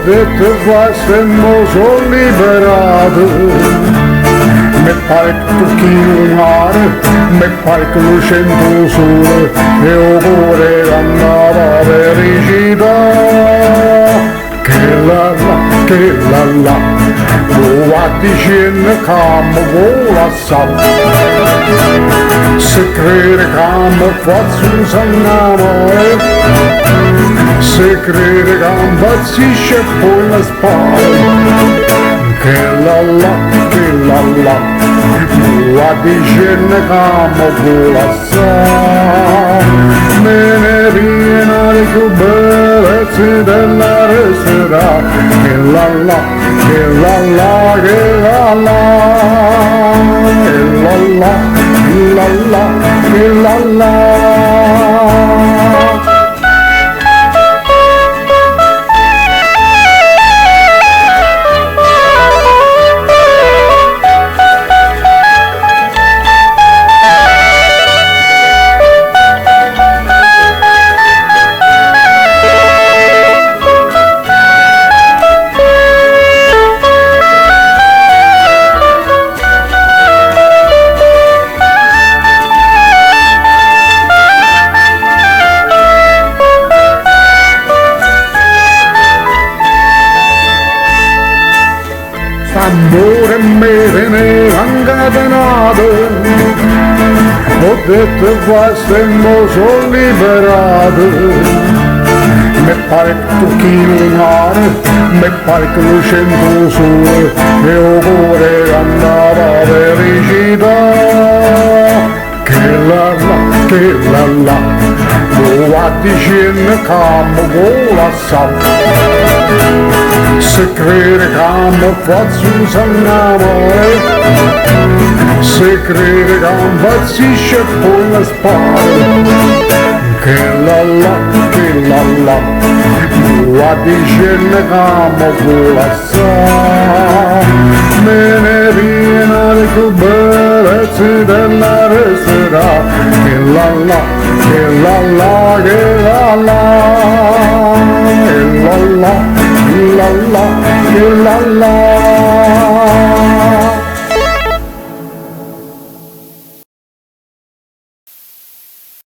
detto quest'anno sono liberato, mi pare che tocchi un mare, mi pare che lo sento sole e il cuore andava per recitare. Che la, lo dicendo che mi vuole se crede che mi faccio sannare, se crede che mi impazzisce poi la spalla. Che la, lo dicendo che mi vuole me ne viene di più bellezze della sera. Che la, che la, che la, che la. Amore me ne incatenato, ho detto quest'anno sono liberato, mi pare che tocchi il mare, mi pare che lo sento sole e il cuore andava per recitare. Che la, lo dicendo che mi vuole se crede che mi faccio sannare, se crede che mi impazzisce poi la spalla. Che la, lo dicendo che mi vuole me ne viene di più bellezze della sera. Che la, che la, che la, che la, che la,